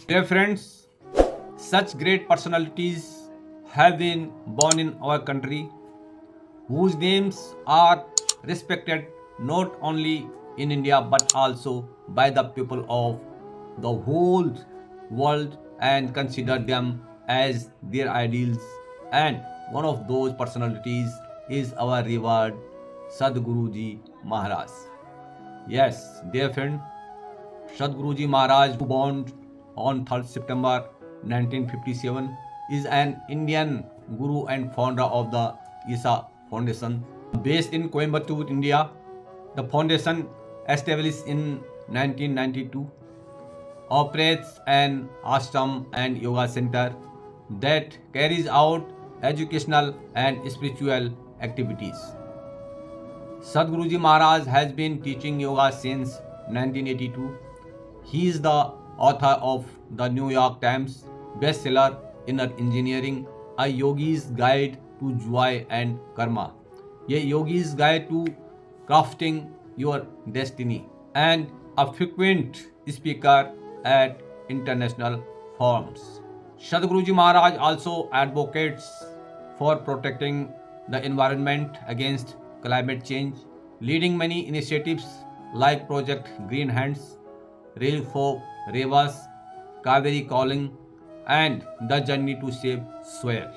Dear friends, such great personalities have been born in our country whose names are respected not only in India but also by the people of the whole world and consider them as their ideals. And one of those personalities is our revered Sadhguruji Maharaj. Yes, dear friend, Sadhguruji Maharaj, who born on 3rd September 1957, is an Indian guru and founder of the ISA Foundation. Based in Coimbatore, India, the foundation, established in 1992, operates an ashram and yoga center that carries out educational and spiritual activities. Sadhguruji Maharaj has been teaching yoga since 1982. He is the author of the New York Times bestseller Inner Engineering, a yogi's guide to joy and karma, a yogi's guide to crafting your destiny, and a frequent speaker at international forums. Sadhguruji Maharaj also advocates for protecting the environment against climate change, leading many initiatives like Project Green Hands, Rail for Rivers, Kaveri Calling, and The Journey to Save Soil.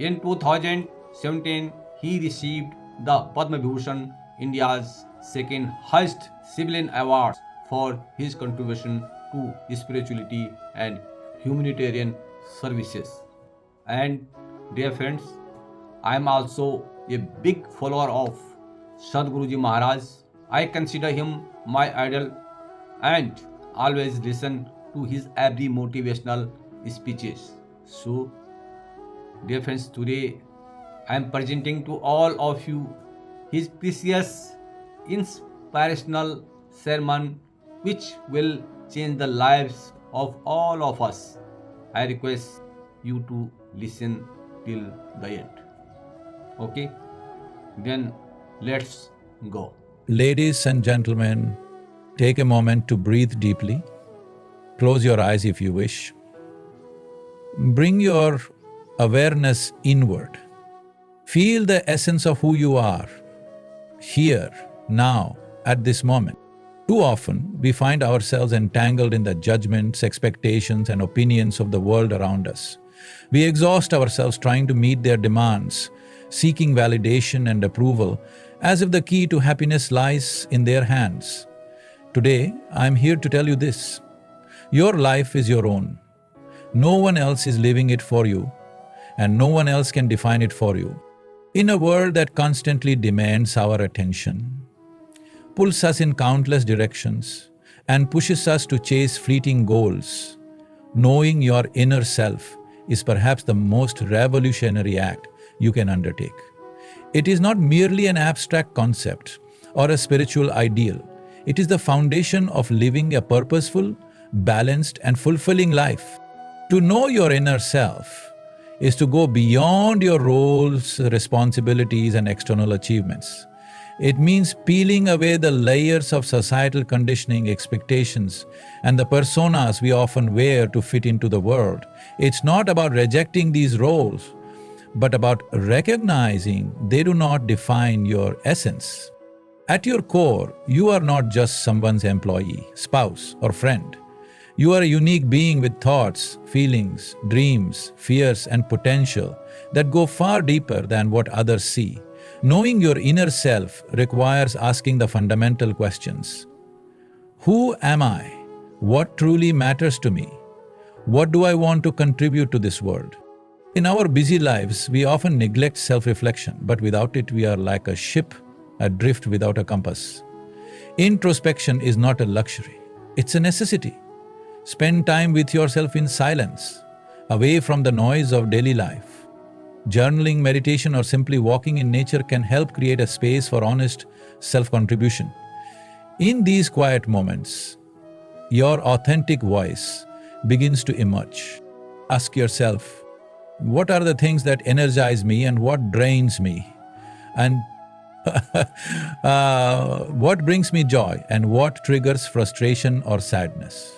In 2017, he received the Padma Bhushan, India's second highest civilian award for his contribution to spirituality and humanitarian services. And dear friends, I am also a big follower of Sadhguruji Maharaj. I consider him my idol and always listen to his every motivational speeches. So, dear friends, today I am presenting to all of you his precious inspirational sermon which will change the lives of all of us. I request you to listen till the end. Okay? Then let's go. Ladies and gentlemen, take a moment to breathe deeply. Close your eyes if you wish. Bring your awareness inward. Feel the essence of who you are, here, now, at this moment. Too often, we find ourselves entangled in the judgments, expectations, and opinions of the world around us. We exhaust ourselves trying to meet their demands, seeking validation and approval, as if the key to happiness lies in their hands. Today, I am here to tell you this. Your life is your own. No one else is living it for you, and no one else can define it for you. In a world that constantly demands our attention, pulls us in countless directions, and pushes us to chase fleeting goals, knowing your inner self is perhaps the most revolutionary act you can undertake. It is not merely an abstract concept or a spiritual ideal. It is the foundation of living a purposeful, balanced, and fulfilling life. To know your inner self is to go beyond your roles, responsibilities, and external achievements. It means peeling away the layers of societal conditioning, expectations, and the personas we often wear to fit into the world. It's not about rejecting these roles, but about recognizing they do not define your essence. At your core, you are not just someone's employee, spouse, or friend. You are a unique being with thoughts, feelings, dreams, fears, and potential that go far deeper than what others see. Knowing your inner self requires asking the fundamental questions. Who am I? What truly matters to me? What do I want to contribute to this world? In our busy lives, we often neglect self-reflection, but without it we are like a ship adrift without a compass. Introspection is not a luxury, it's a necessity. Spend time with yourself in silence, away from the noise of daily life. Journaling, meditation, or simply walking in nature can help create a space for honest self-contribution. In these quiet moments, your authentic voice begins to emerge. Ask yourself, what are the things that energize me and what drains me? And what brings me joy and what triggers frustration or sadness?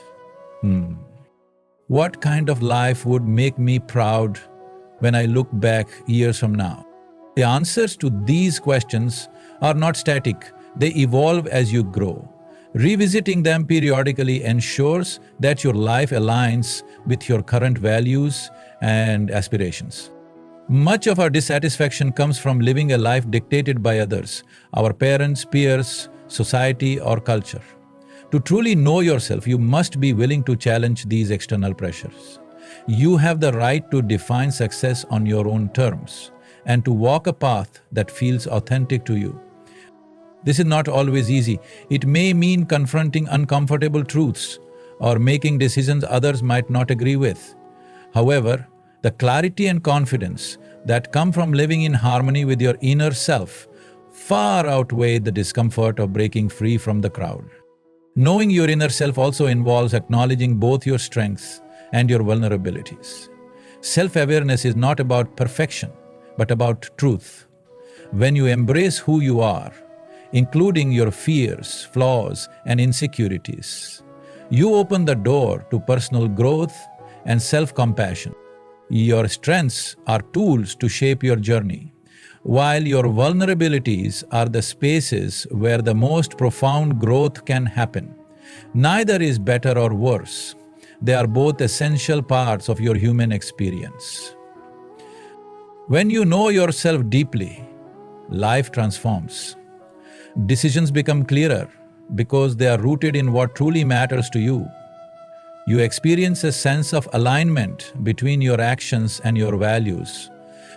What kind of life would make me proud when I look back years from now? The answers to these questions are not static, they evolve as you grow. Revisiting them periodically ensures that your life aligns with your current values and aspirations. Much of our dissatisfaction comes from living a life dictated by others, our parents, peers, society, or culture. To truly know yourself, you must be willing to challenge these external pressures. You have the right to define success on your own terms and to walk a path that feels authentic to you. This is not always easy. It may mean confronting uncomfortable truths or making decisions others might not agree with. However, the clarity and confidence that come from living in harmony with your inner self far outweigh the discomfort of breaking free from the crowd. Knowing your inner self also involves acknowledging both your strengths and your vulnerabilities. Self-awareness is not about perfection, but about truth. When you embrace who you are, including your fears, flaws, and insecurities, you open the door to personal growth and self-compassion. Your strengths are tools to shape your journey, while your vulnerabilities are the spaces where the most profound growth can happen. Neither is better or worse. They are both essential parts of your human experience. When you know yourself deeply, life transforms. Decisions become clearer because they are rooted in what truly matters to you. You experience a sense of alignment between your actions and your values,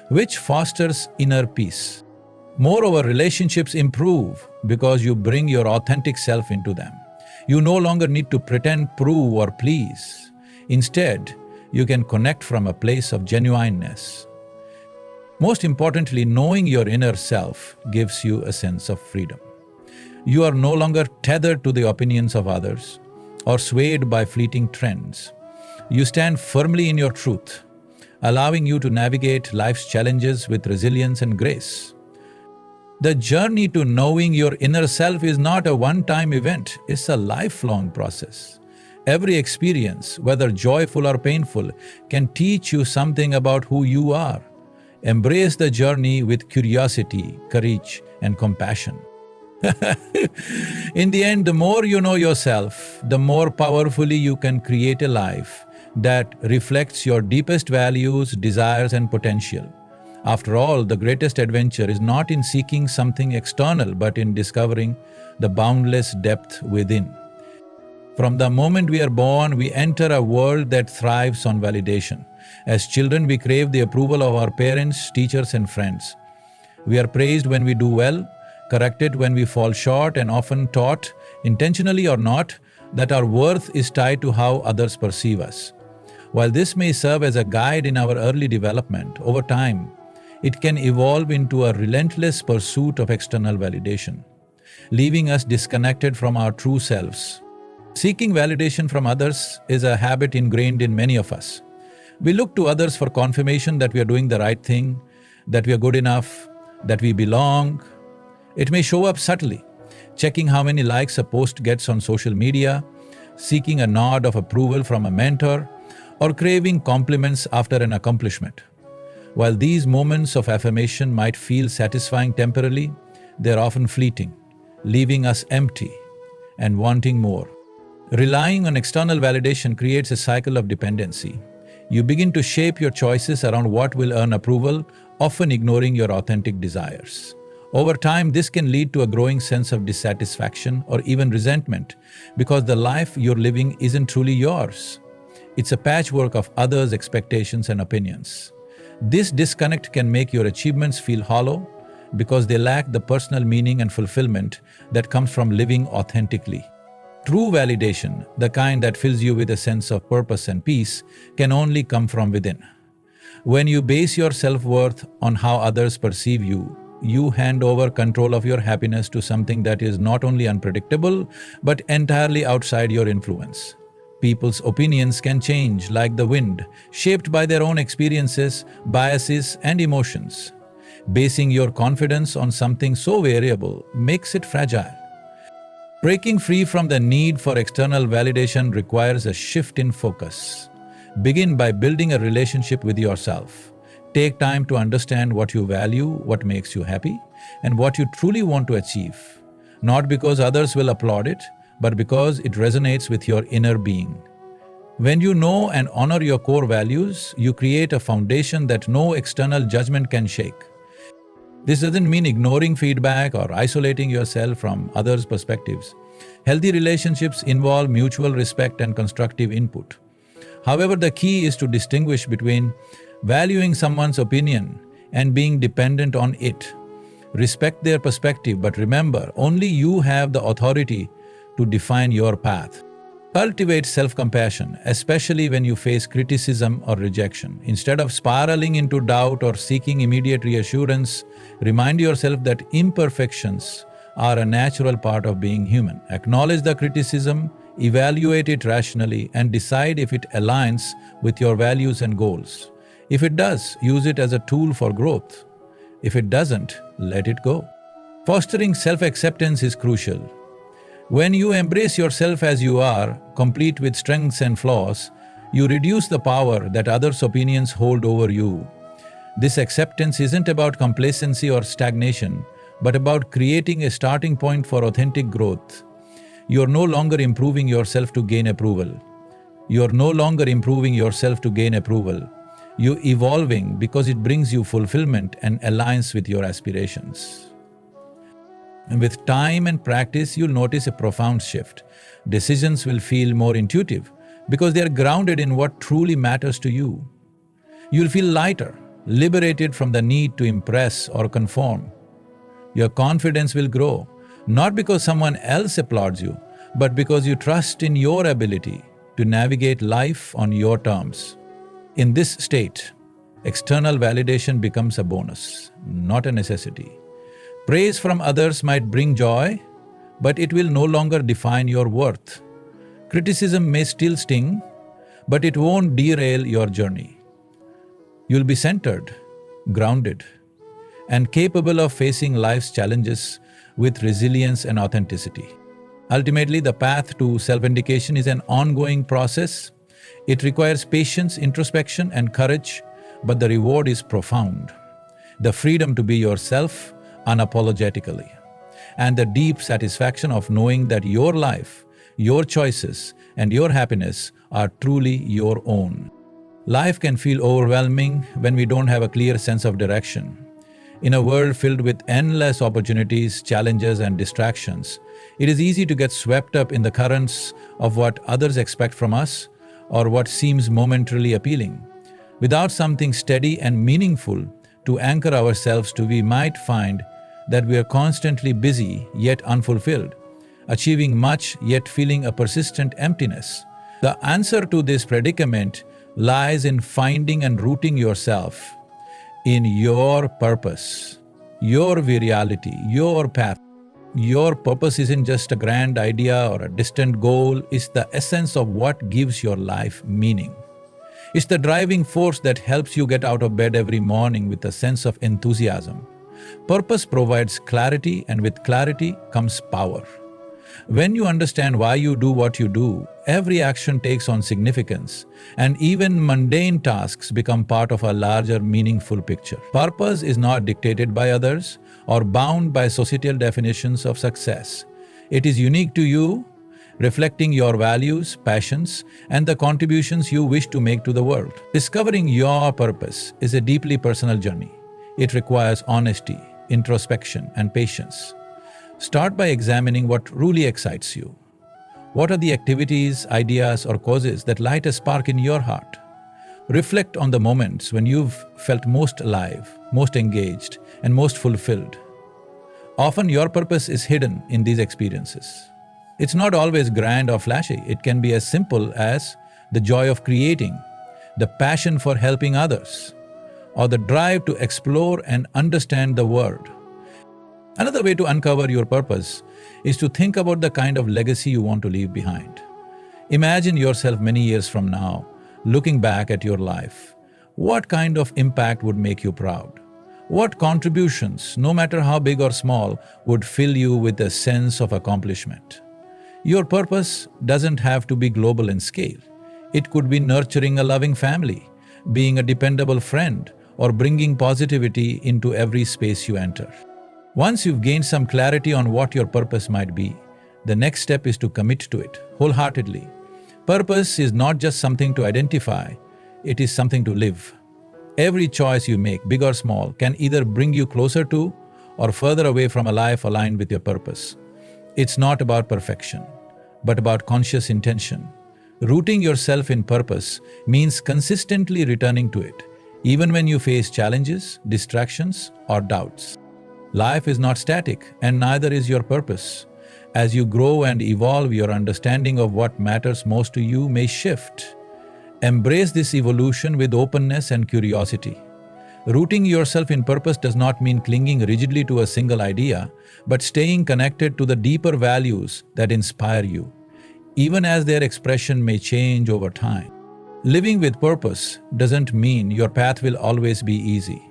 which fosters inner peace. Moreover, relationships improve because you bring your authentic self into them. You no longer need to pretend, prove, or please. Instead, you can connect from a place of genuineness. Most importantly, knowing your inner self gives you a sense of freedom. You are no longer tethered to the opinions of others or swayed by fleeting trends. You stand firmly in your truth, allowing you to navigate life's challenges with resilience and grace. The journey to knowing your inner self is not a one-time event, it's a lifelong process. Every experience, whether joyful or painful, can teach you something about who you are. Embrace the journey with curiosity, courage, and compassion. In the end, the more you know yourself, the more powerfully you can create a life that reflects your deepest values, desires, and potential. After all, the greatest adventure is not in seeking something external, but in discovering the boundless depth within. From the moment we are born, we enter a world that thrives on validation. As children, we crave the approval of our parents, teachers, and friends. We are praised when we do well, corrected when we fall short, and often taught, intentionally or not, that our worth is tied to how others perceive us. While this may serve as a guide in our early development, over time, it can evolve into a relentless pursuit of external validation, leaving us disconnected from our true selves. Seeking validation from others is a habit ingrained in many of us. We look to others for confirmation that we are doing the right thing, that we are good enough, that we belong. It may show up subtly, checking how many likes a post gets on social media, seeking a nod of approval from a mentor, or craving compliments after an accomplishment. While these moments of affirmation might feel satisfying temporarily, they are often fleeting, leaving us empty and wanting more. Relying on external validation creates a cycle of dependency. You begin to shape your choices around what will earn approval, often ignoring your authentic desires. Over time, this can lead to a growing sense of dissatisfaction or even resentment because the life you're living isn't truly yours. It's a patchwork of others' expectations and opinions. This disconnect can make your achievements feel hollow because they lack the personal meaning and fulfillment that comes from living authentically. True validation, the kind that fills you with a sense of purpose and peace, can only come from within. When you base your self-worth on how others perceive you, you hand over control of your happiness to something that is not only unpredictable, but entirely outside your influence. People's opinions can change like the wind, shaped by their own experiences, biases, and emotions. Basing your confidence on something so variable makes it fragile. Breaking free from the need for external validation requires a shift in focus. Begin by building a relationship with yourself. Take time to understand what you value, what makes you happy, and what you truly want to achieve. Not because others will applaud it, but because it resonates with your inner being. When you know and honor your core values, you create a foundation that no external judgment can shake. This doesn't mean ignoring feedback or isolating yourself from others' perspectives. Healthy relationships involve mutual respect and constructive input. However, the key is to distinguish between valuing someone's opinion and being dependent on it. Respect their perspective, but remember, only you have the authority to define your path. Cultivate self-compassion, especially when you face criticism or rejection. Instead of spiraling into doubt or seeking immediate reassurance, remind yourself that imperfections are a natural part of being human. Acknowledge the criticism, evaluate it rationally, and decide if it aligns with your values and goals. If it does, use it as a tool for growth. If it doesn't, let it go. Fostering self-acceptance is crucial. When you embrace yourself as you are, complete with strengths and flaws, you reduce the power that others' opinions hold over you. This acceptance isn't about complacency or stagnation, but about creating a starting point for authentic growth. You're no longer improving yourself to gain approval. You're no longer improving yourself to gain approval. You're evolving because it brings you fulfillment and aligns with your aspirations. And with time and practice, you'll notice a profound shift. Decisions will feel more intuitive because they are grounded in what truly matters to you. You'll feel lighter, liberated from the need to impress or conform. Your confidence will grow, not because someone else applauds you, but because you trust in your ability to navigate life on your terms. In this state, external validation becomes a bonus, not a necessity. Praise from others might bring joy, but it will no longer define your worth. Criticism may still sting, but it won't derail your journey. You'll be centered, grounded, and capable of facing life's challenges with resilience and authenticity. Ultimately, the path to self-vindication is an ongoing process. It requires patience, introspection, and courage, but the reward is profound. The freedom to be yourself unapologetically, and the deep satisfaction of knowing that your life, your choices, and your happiness are truly your own. Life can feel overwhelming when we don't have a clear sense of direction. In a world filled with endless opportunities, challenges, and distractions, it is easy to get swept up in the currents of what others expect from us or what seems momentarily appealing. Without something steady and meaningful to anchor ourselves to, we might find that we are constantly busy yet unfulfilled, achieving much yet feeling a persistent emptiness. The answer to this predicament lies in finding and rooting yourself in your purpose, your virality, your path. Your purpose isn't just a grand idea or a distant goal, it's the essence of what gives your life meaning. It's the driving force that helps you get out of bed every morning with a sense of enthusiasm. Purpose provides clarity, and with clarity comes power. When you understand why you do what you do, every action takes on significance, and even mundane tasks become part of a larger, meaningful picture. Purpose is not dictated by others or bound by societal definitions of success. It is unique to you, reflecting your values, passions, and the contributions you wish to make to the world. Discovering your purpose is a deeply personal journey. It requires honesty, introspection, and patience. Start by examining what truly excites you. What are the activities, ideas, or causes that light a spark in your heart? Reflect on the moments when you've felt most alive, most engaged, and most fulfilled. Often your purpose is hidden in these experiences. It's not always grand or flashy. It can be as simple as the joy of creating, the passion for helping others, or the drive to explore and understand the world. Another way to uncover your purpose is to think about the kind of legacy you want to leave behind. Imagine yourself many years from now, looking back at your life. What kind of impact would make you proud? What contributions, no matter how big or small, would fill you with a sense of accomplishment? Your purpose doesn't have to be global in scale. It could be nurturing a loving family, being a dependable friend, or bringing positivity into every space you enter. Once you've gained some clarity on what your purpose might be, the next step is to commit to it wholeheartedly. Purpose is not just something to identify, it is something to live. Every choice you make, big or small, can either bring you closer to or further away from a life aligned with your purpose. It's not about perfection, but about conscious intention. Rooting yourself in purpose means consistently returning to it, even when you face challenges, distractions, or doubts. Life is not static, and neither is your purpose. As you grow and evolve, your understanding of what matters most to you may shift. Embrace this evolution with openness and curiosity. Rooting yourself in purpose does not mean clinging rigidly to a single idea, but staying connected to the deeper values that inspire you, even as their expression may change over time. Living with purpose doesn't mean your path will always be easy,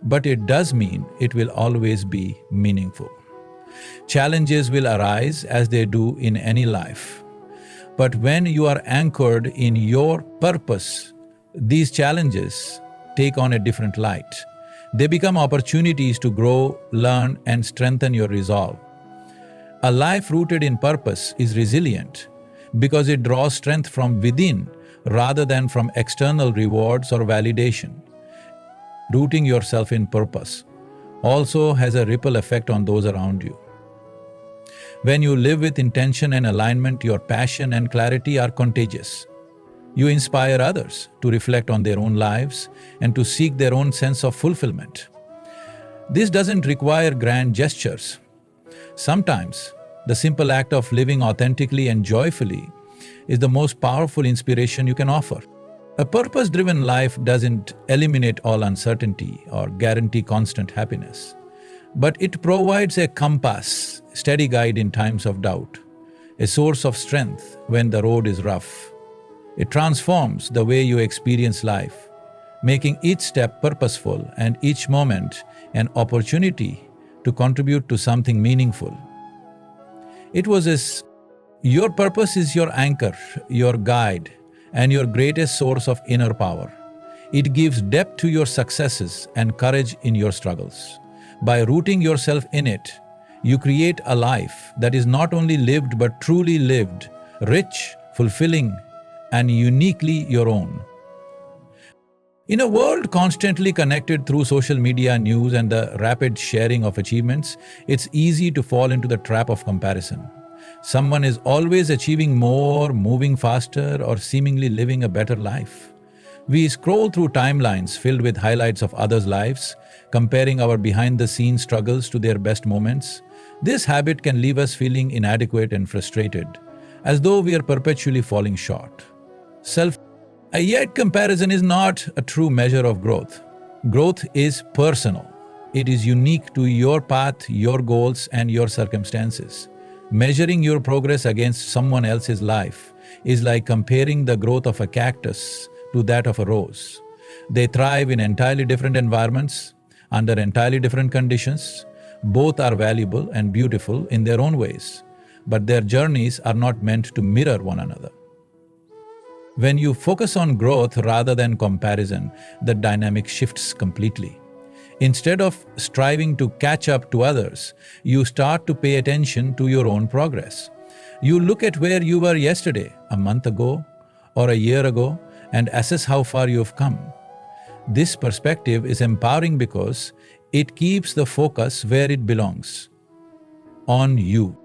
but it does mean it will always be meaningful. Challenges will arise as they do in any life. But when you are anchored in your purpose, these challenges take on a different light. They become opportunities to grow, learn, and strengthen your resolve. A life rooted in purpose is resilient because it draws strength from within rather than from external rewards or validation. Rooting yourself in purpose also has a ripple effect on those around you. When you live with intention and alignment, your passion and clarity are contagious. You inspire others to reflect on their own lives and to seek their own sense of fulfillment. This doesn't require grand gestures. Sometimes, the simple act of living authentically and joyfully is the most powerful inspiration you can offer. A purpose-driven life doesn't eliminate all uncertainty or guarantee constant happiness, but it provides a compass, steady guide in times of doubt, a source of strength when the road is rough. It transforms the way you experience life, making each step purposeful and each moment an opportunity to contribute to something meaningful. Your purpose is your anchor, your guide, and your greatest source of inner power. It gives depth to your successes and courage in your struggles. By rooting yourself in it, you create a life that is not only lived but truly lived, rich, fulfilling, and uniquely your own. In a world constantly connected through social media, news, and the rapid sharing of achievements, it's easy to fall into the trap of comparison. Someone is always achieving more, moving faster, or seemingly living a better life. We scroll through timelines filled with highlights of others' lives, comparing our behind-the-scenes struggles to their best moments. This habit can leave us feeling inadequate and frustrated, as though we are perpetually falling short. Yet comparison is not a true measure of growth. Growth is personal. It is unique to your path, your goals, and your circumstances. Measuring your progress against someone else's life is like comparing the growth of a cactus to that of a rose. They thrive in entirely different environments, under entirely different conditions. Both are valuable and beautiful in their own ways, but their journeys are not meant to mirror one another. When you focus on growth rather than comparison, the dynamic shifts completely. Instead of striving to catch up to others, you start to pay attention to your own progress. You look at where you were yesterday, a month ago, or a year ago, and assess how far you've come. This perspective is empowering because it keeps the focus where it belongs, on you.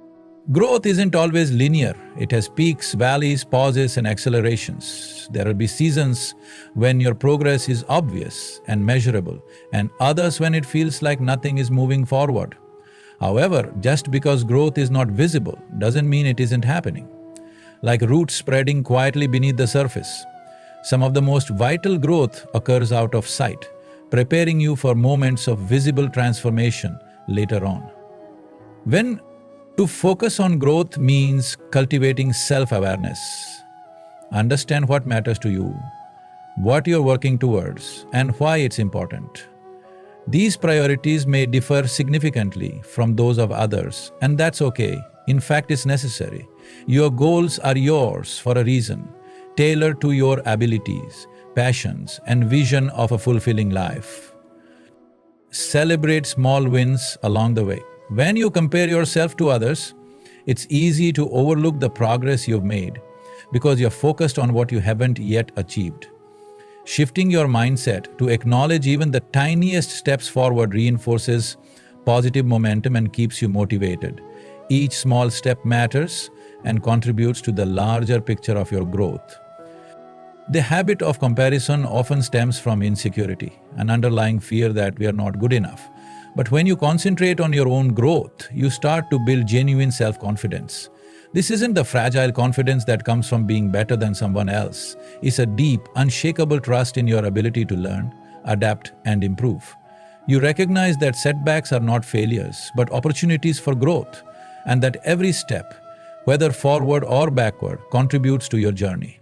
Growth isn't always linear. It has peaks, valleys, pauses, and accelerations. There will be seasons when your progress is obvious and measurable, and others when it feels like nothing is moving forward. However, just because growth is not visible doesn't mean it isn't happening. Like roots spreading quietly beneath the surface, some of the most vital growth occurs out of sight, preparing you for moments of visible transformation later on. To focus on growth means cultivating self-awareness. Understand what matters to you, what you're working towards, and why it's important. These priorities may differ significantly from those of others, and that's okay. In fact, it's necessary. Your goals are yours for a reason. tailored to your abilities, passions, and vision of a fulfilling life. Celebrate small wins along the way. When you compare yourself to others, it's easy to overlook the progress you've made because you're focused on what you haven't yet achieved. Shifting your mindset to acknowledge even the tiniest steps forward reinforces positive momentum and keeps you motivated. Each small step matters and contributes to the larger picture of your growth. The habit of comparison often stems from insecurity, an underlying fear that we are not good enough. But when you concentrate on your own growth, you start to build genuine self-confidence. This isn't the fragile confidence that comes from being better than someone else. It's a deep, unshakable trust in your ability to learn, adapt, and improve. You recognize that setbacks are not failures, but opportunities for growth, and that every step, whether forward or backward, contributes to your journey.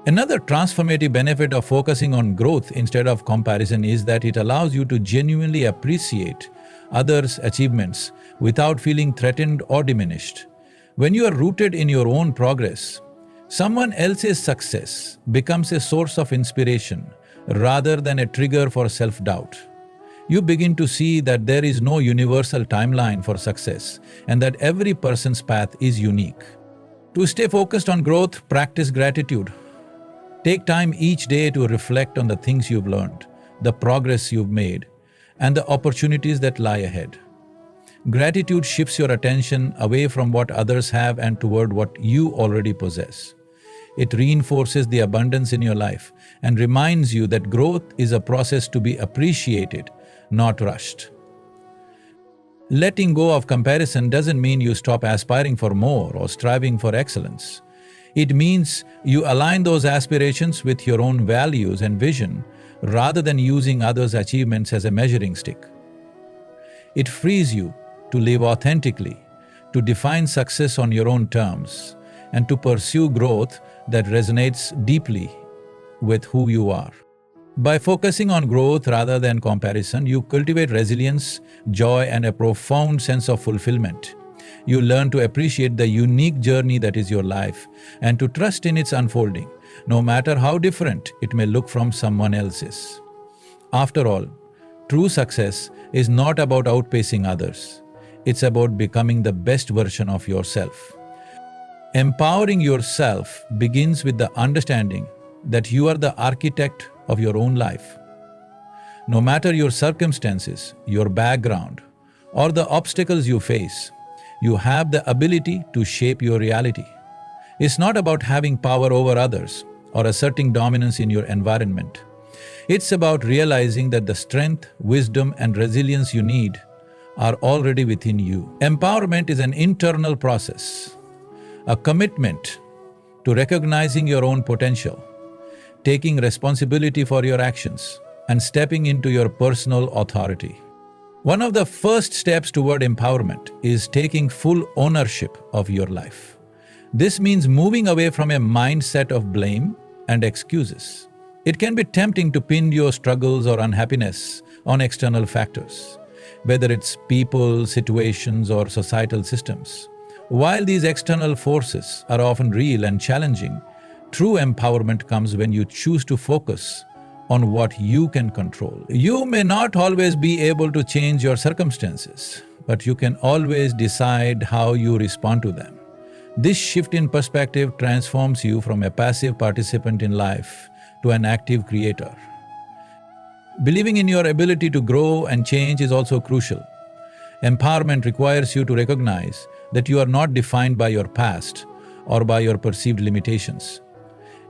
Another transformative benefit of focusing on growth instead of comparison is that it allows you to genuinely appreciate others' achievements without feeling threatened or diminished. When you are rooted in your own progress, someone else's success becomes a source of inspiration rather than a trigger for self-doubt. You begin to see that there is no universal timeline for success and that every person's path is unique. To stay focused on growth, practice gratitude. Take time each day to reflect on the things you've learned, the progress you've made, and the opportunities that lie ahead. Gratitude shifts your attention away from what others have and toward what you already possess. It reinforces the abundance in your life and reminds you that growth is a process to be appreciated, not rushed. Letting go of comparison doesn't mean you stop aspiring for more or striving for excellence. It means you align those aspirations with your own values and vision rather than using others' achievements as a measuring stick. It frees you to live authentically, to define success on your own terms, and to pursue growth that resonates deeply with who you are. By focusing on growth rather than comparison, you cultivate resilience, joy, and a profound sense of fulfillment. You learn to appreciate the unique journey that is your life and to trust in its unfolding, no matter how different it may look from someone else's. After all, true success is not about outpacing others. It's about becoming the best version of yourself. Empowering yourself begins with the understanding that you are the architect of your own life. No matter your circumstances, your background, or the obstacles you face, you have the ability to shape your reality. It's not about having power over others or asserting dominance in your environment. It's about realizing that the strength, wisdom, and resilience you need are already within you. Empowerment is an internal process, a commitment to recognizing your own potential, taking responsibility for your actions, and stepping into your personal authority. One of the first steps toward empowerment is taking full ownership of your life. This means moving away from a mindset of blame and excuses. It can be tempting to pin your struggles or unhappiness on external factors, whether it's people, situations, or societal systems. While these external forces are often real and challenging, true empowerment comes when you choose to focus on what you can control. You may not always be able to change your circumstances, but you can always decide how you respond to them. This shift in perspective transforms you from a passive participant in life to an active creator. Believing in your ability to grow and change is also crucial. Empowerment requires you to recognize that you are not defined by your past or by your perceived limitations.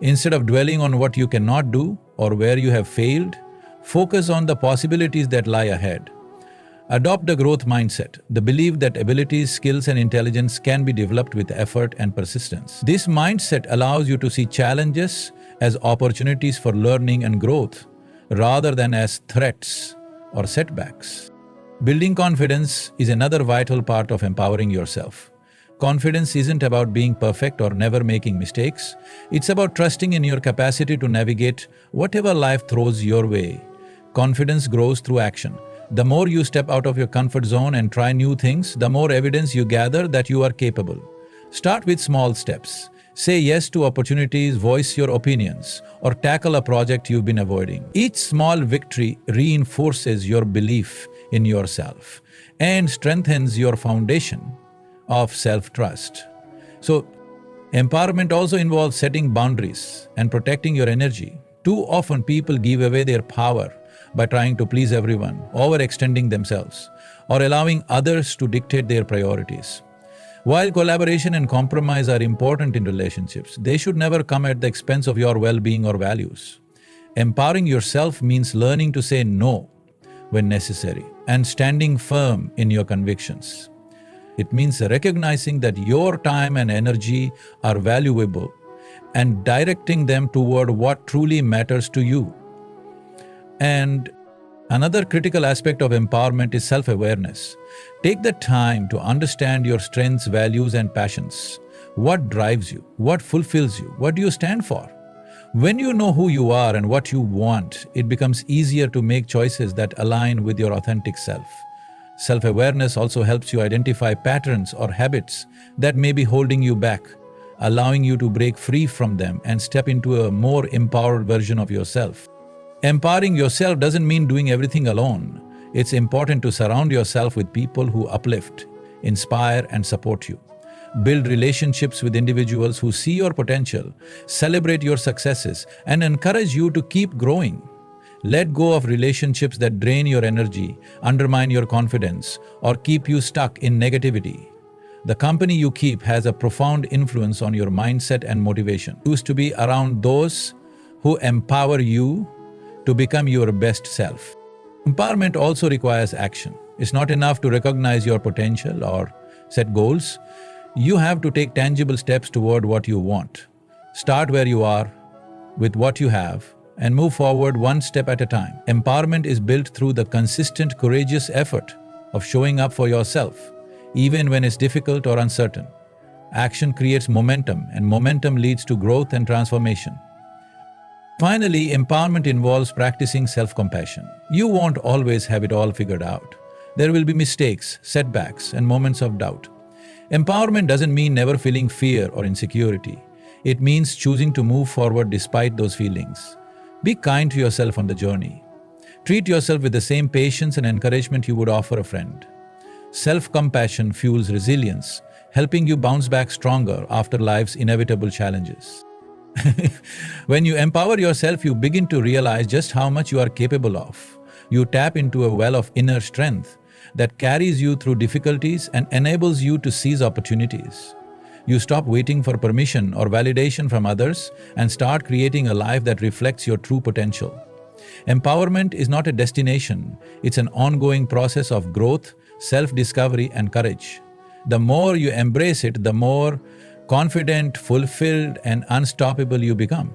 Instead of dwelling on what you cannot do or where you have failed, focus on the possibilities that lie ahead. Adopt a growth mindset, the belief that abilities, skills, and intelligence can be developed with effort and persistence. This mindset allows you to see challenges as opportunities for learning and growth, rather than as threats or setbacks. Building confidence is another vital part of empowering yourself. Confidence isn't about being perfect or never making mistakes. It's about trusting in your capacity to navigate whatever life throws your way. Confidence grows through action. The more you step out of your comfort zone and try new things, the more evidence you gather that you are capable. Start with small steps. Say yes to opportunities, voice your opinions, or tackle a project you've been avoiding. Each small victory reinforces your belief in yourself and strengthens your foundation of self-trust. So, empowerment also involves setting boundaries and protecting your energy. Too often people give away their power by trying to please everyone, overextending themselves, or allowing others to dictate their priorities. While collaboration and compromise are important in relationships, they should never come at the expense of your well-being or values. Empowering yourself means learning to say no when necessary and standing firm in your convictions. It means recognizing that your time and energy are valuable and directing them toward what truly matters to you. And another critical aspect of empowerment is self-awareness. Take the time to understand your strengths, values, and passions. What drives you? What fulfills you? What do you stand for? When you know who you are and what you want, it becomes easier to make choices that align with your authentic self. Self-awareness also helps you identify patterns or habits that may be holding you back, allowing you to break free from them and step into a more empowered version of yourself. Empowering yourself doesn't mean doing everything alone. It's important to surround yourself with people who uplift, inspire, and support you. Build relationships with individuals who see your potential, celebrate your successes, and encourage you to keep growing. Let go of relationships that drain your energy, undermine your confidence, or keep you stuck in negativity. The company you keep has a profound influence on your mindset and motivation. Choose to be around those who empower you to become your best self. Empowerment also requires action. It's not enough to recognize your potential or set goals. You have to take tangible steps toward what you want. Start where you are, with what you have, and move forward one step at a time. Empowerment is built through the consistent, courageous effort of showing up for yourself, even when it's difficult or uncertain. Action creates momentum, and momentum leads to growth and transformation. Finally, empowerment involves practicing self-compassion. You won't always have it all figured out. There will be mistakes, setbacks, and moments of doubt. Empowerment doesn't mean never feeling fear or insecurity. It means choosing to move forward despite those feelings. Be kind to yourself on the journey. Treat yourself with the same patience and encouragement you would offer a friend. Self-compassion fuels resilience, helping you bounce back stronger after life's inevitable challenges. When you empower yourself, you begin to realize just how much you are capable of. You tap into a well of inner strength that carries you through difficulties and enables you to seize opportunities. You stop waiting for permission or validation from others and start creating a life that reflects your true potential. Empowerment is not a destination, it's an ongoing process of growth, self-discovery, and courage. The more you embrace it, the more confident, fulfilled, and unstoppable you become.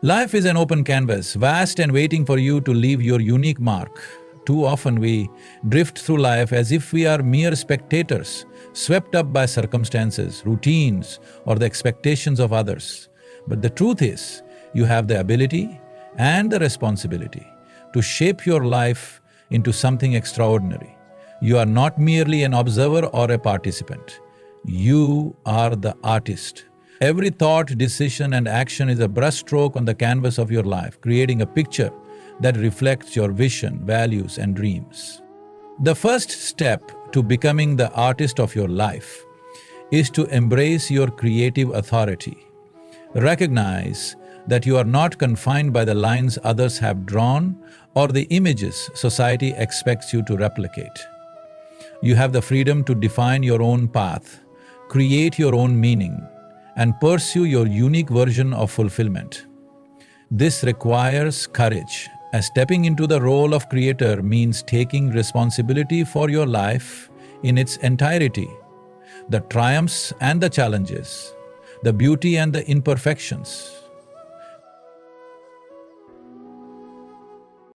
Life is an open canvas, vast and waiting for you to leave your unique mark. Too often we drift through life as if we are mere spectators, swept up by circumstances, routines, or the expectations of others. But the truth is, you have the ability and the responsibility to shape your life into something extraordinary. You are not merely an observer or a participant. You are the artist. Every thought, decision, and action is a brushstroke on the canvas of your life, creating a picture that reflects your vision, values, and dreams. The first step to becoming the artist of your life is to embrace your creative authority. Recognize that you are not confined by the lines others have drawn or the images society expects you to replicate. You have the freedom to define your own path, create your own meaning, and pursue your unique version of fulfillment. This requires courage, as stepping into the role of creator means taking responsibility for your life in its entirety. The triumphs and the challenges, the beauty and the imperfections,